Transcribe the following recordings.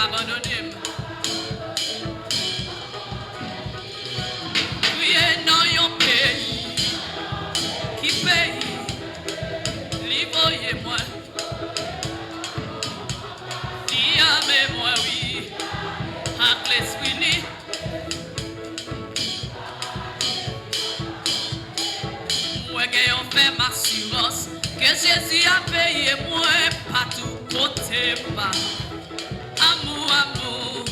abandonné. Crier dans yon pays qui paye, livoyez-moi. Dis-moi oui, avec l'esprit. Moi qui on fait ma assurance que Jésus a payé moi partout côté bas. Amour, amour.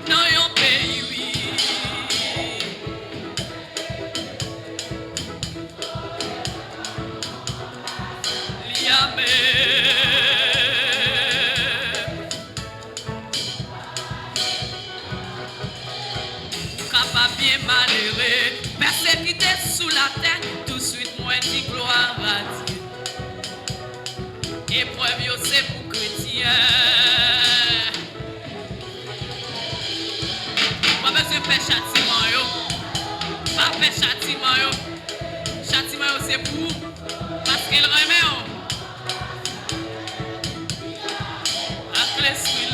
Dans yon pays, oui. Liamé. Capable bien malheureux, persécuté sous la terre, tout de suite moi dis gloire à Dieu. Épreuve c'est pour chrétien. Pas besoin de faire châtiment yo. Pas faire châtiment yo. Châtiment yo c'est pour parce qu'il remet on. Avec l'esprit.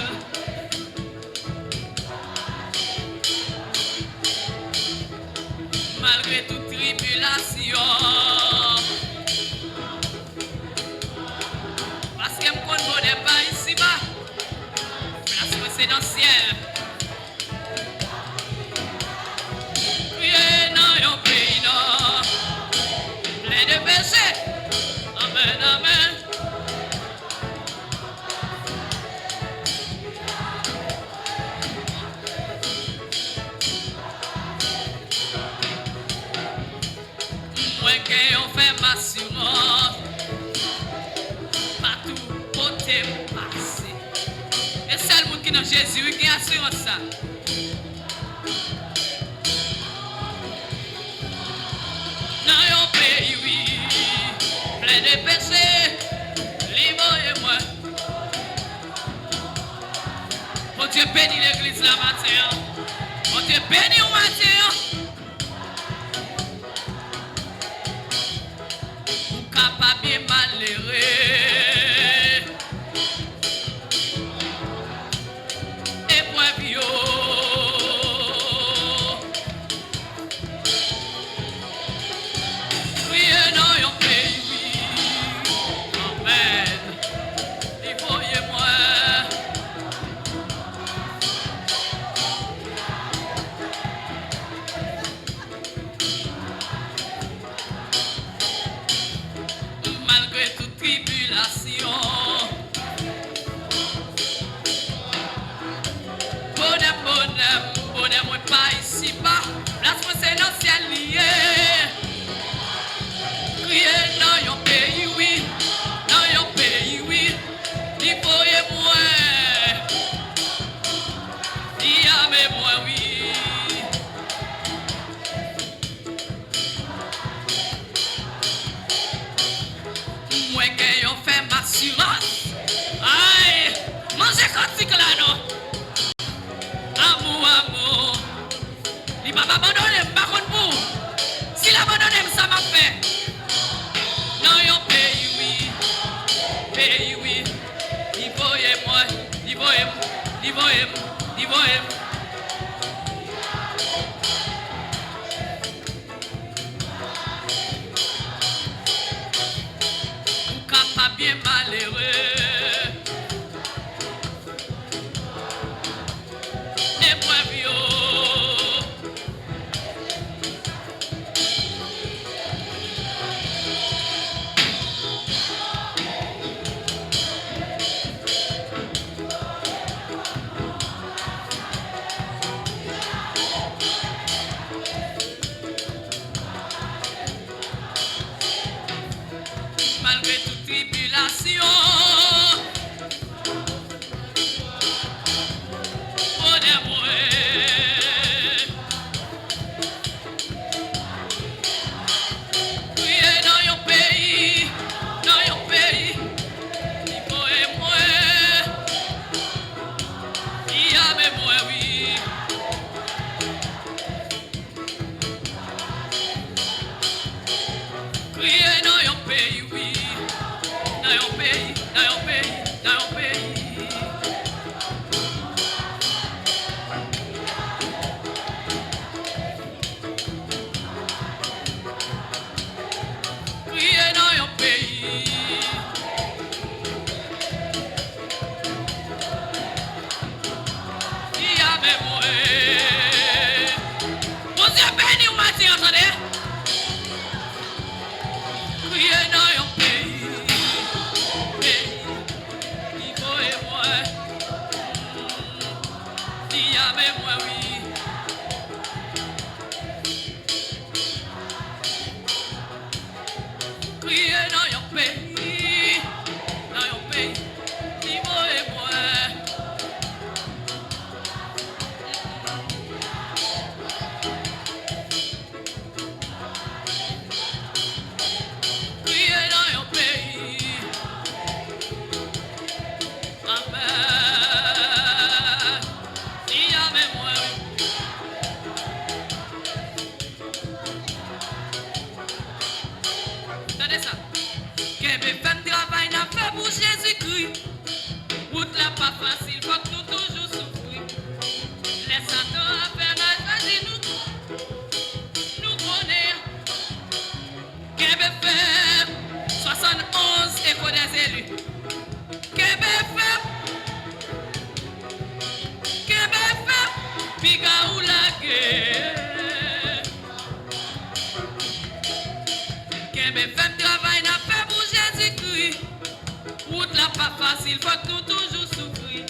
Malgré toute tribulation. Parce que me connais pas ici bas. Parce que c'est dans le ciel. Priez dans yon pays non. Plein de péchés. Amen, amen. Moi qui on fait ma assurance. Partout côté passé. Et seul monde qui dans Jésus qui a assurance ça. Dans yon pays, oui, plein de péchés, livrez-moi. Mon Dieu bénit l'église la matin. Mon Dieu bénit au matin. Pour capable bien malheureux. Épreuve yo. Priez dans yon pays, oui. Amen. Livoyez-moi. Malgré toute tribulation. Bonheur, bonheur, bonheur, moi pas ici bas. Place moi c'est dans le ciel lié. Criez dans yon pays, oui. Dans yon pays, oui. Livoyez-moi. Dis-moi oui. Moi qui yon fait ma assurance. Aïe, mangez quand là non. Amour, amour. Il va m'abandonner, par contre pour. S'il abandonne, ça m'a fait. Dans yon pays, oui. Pays, oui. Livoyez-moi, livoyez-moi, livoyez-moi, livoyez-moi. Pour capable bien malheureux. Épreuve yo. Malgré toute tribulation. Bonheur, moi. Priez dans yon pays. Dans yon pays. Livoyez-moi. Dis-moi oui. Criez dans yon pays. Qu'est-ce que travail n'a fait pour Jésus-Christ? Route là pas facile, faut que nous toujours souffrir. Les Satan a fait la choisi nous connaît. Qu'est-ce que fait 71 échos des élus? Qu'est-ce que fait Piga ou la guerre? Qu'est-ce que fait travail n'a fait pour Jésus-Christ? Route là pas facile, faut que nous toujours souffrir.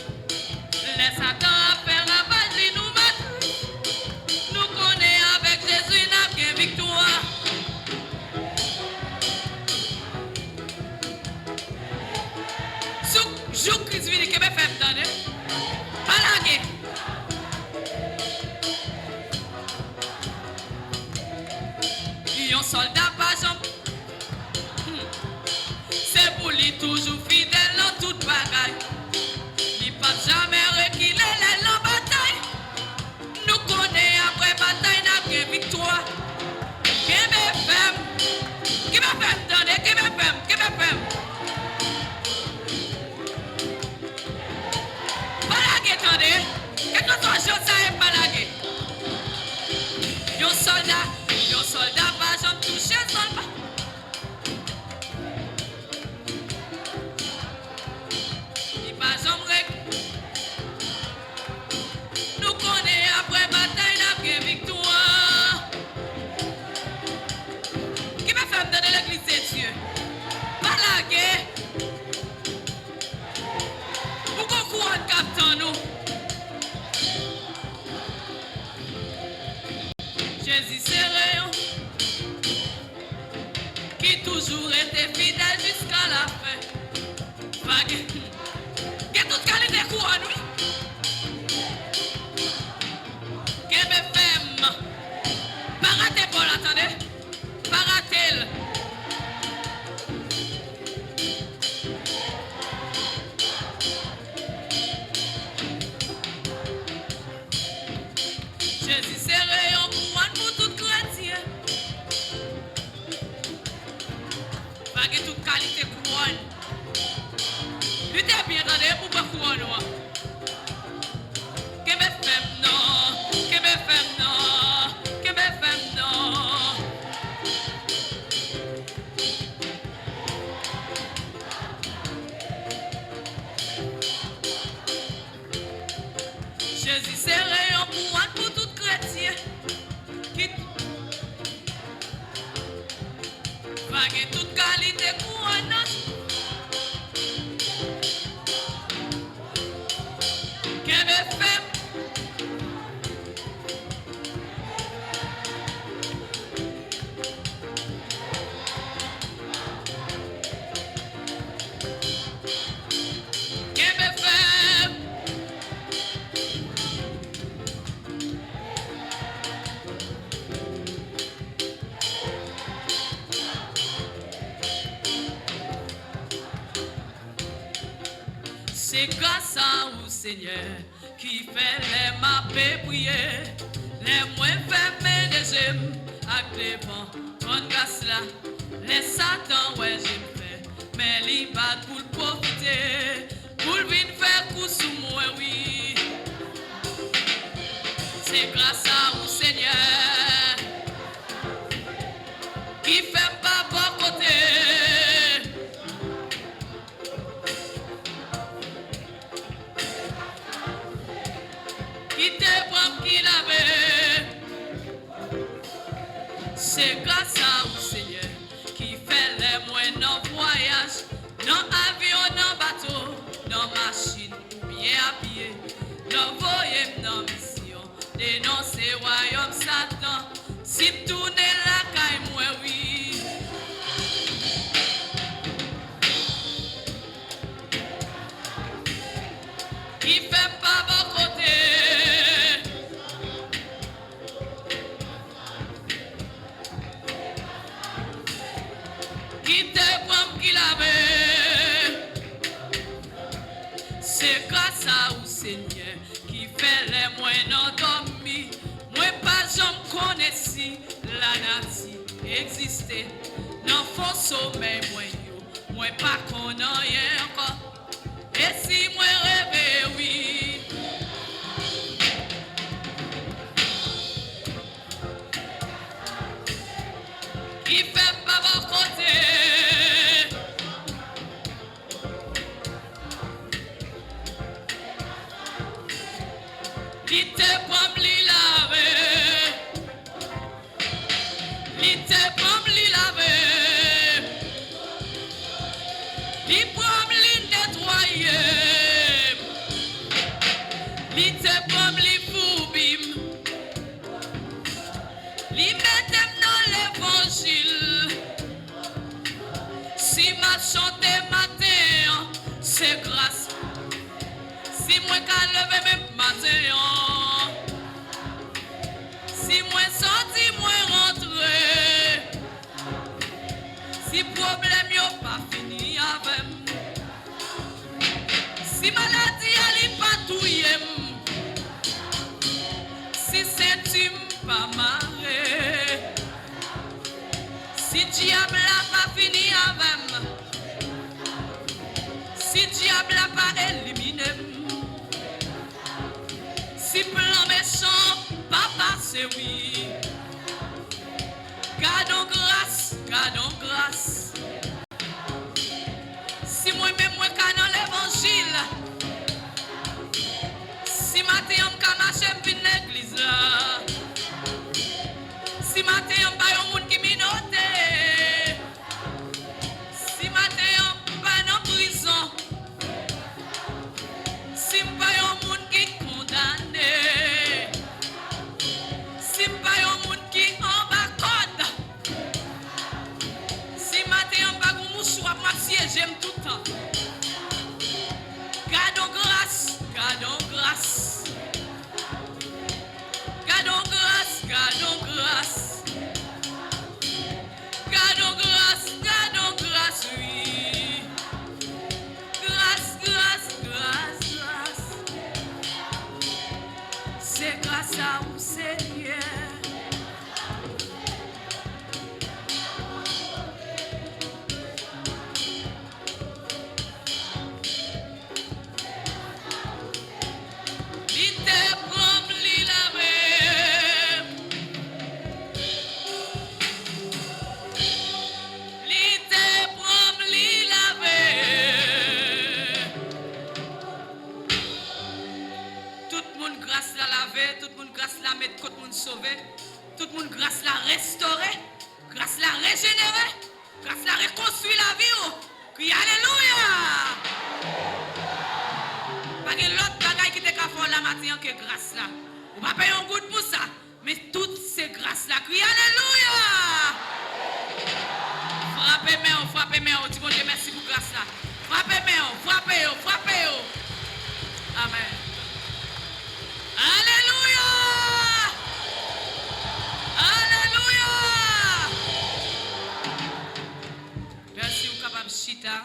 Les Satan a fait la base, nous battre. Nous connaissons avec Jésus, n'a qu'une victoire. Souk, jouk, Christ vini, qu'est-ce que fait m'tendre? Pas la guerre. Un soldat pas jambe. C'est pour lui toujours fidèle dans toute bagaille. Il pas jamais reculer la bataille. Nous connaissons après bataille n'a que victoire. Qui me fait? Qui me fait? Attendez, qui me fait? Qui me fait? Pas la guerre, attendez. Quelque chose ça est pas la guerre. Un soldat pas jambe touché soldat. Il pas jambe rek. Nous connaissons après bataille n'a que victoire. Qui me fait me donner l'église de Dieu? Pas la guerre. Pourquoi couronne captain nous? Jésus c'est rayon qui toujours était fidèle jusqu'à la fin. Vague. Qui toute qualité couronne, oui. Qui me fait? Pas rater Paul, attendez. Pas rater. Jésus c'est rayon pour tout chrétien. Vague toute qualité couronne. Tu t'es bien entendu pour pas couronne. Que me fait non? Que me fait non? Que me fait non? Jésus c'est rayon pour tout chrétien. Vague toute qualité couronne. Que me fait? Que me fait? C'est grâce à vous, Seigneur, qui fait les mappes prier, les moins fermés des gemmes, avec les vents, ton grâce là, les satans, ouais, j'aime faire, mais les bat pour le profiter, pour venir faire coup sous moi, oui. C'est grâce à vous, Seigneur, qui fait pas bon côté. Qui te prend qui l'avait. C'est grâce à vous, Seigneur, qui fait les moins dans voyage, dans avion, dans bateau, dans machine ou bien à pied, dans voyage, dans mission, dénoncer royaume Satan, si tourner la caille, moi, oui. Qui fait pas bon côté. Qui te prend qui l'avait. C'est grâce à vous, Seigneur, qui fait les moins endormis. Moi pas j'en connais si la nature existait. Dans faux sommeil, moi yo, Moi pas connais rien encore. Et si moi rêve, oui. Qui fait pas mon côté. Li te pom li lave. Li te pom li lave. Li pom li nettoyer. Li te pom li foubim. Li metem dans l'évangile. Si ma chante matin, c'est grâce. Si moi qu'à lever même matin, si moi sorti, moi rentré, si problème yo pas fini avec, si maladie elle pas touye, si c'est pas marré, si diable a pas fini avec, si diable a pas éliminé. Si plan méchant, papa c'est oui. Gardons grâce, gardons grâce. Si moi-même, moi, dans l'évangile, si matin, on peut marcher pour l'église là. Si matin, on peut y avoir un monde qui minote. Si matin, on peut aller en prison. Si on peut y avoir un monde qui condamné. Si on peut y avoir un monde qui en bas code. Si matin, on peut y avoir un mouchoir, moi, j'aime tout le temps. Gardons grâce, gardons grâce. Gardons grâce, gardons grâce. Gardons grâce, gardons grâce, oui. Grâce, grâce, grâce, grâce. C'est grâce à vous, Seigneur. Li te prom li lave. Li te prom li lave. Tout le monde grâce la laver, tout le monde grâce la mettre, tout le monde sauver, tout le monde grâce la restaurer, grâce la régénérer, grâce la reconstruire la vie. Crie alléluia. Pas que l'autre bagaille qui te fait la matin que grâce là. On va payer un goût pour ça, mais toutes ces grâces là. Crie alléluia. Frappez moi, dis bon Dieu merci pour grâce là. Frappez moi, frappez. Amen. Alléluia. Alléluia. Merci, vous capable chita.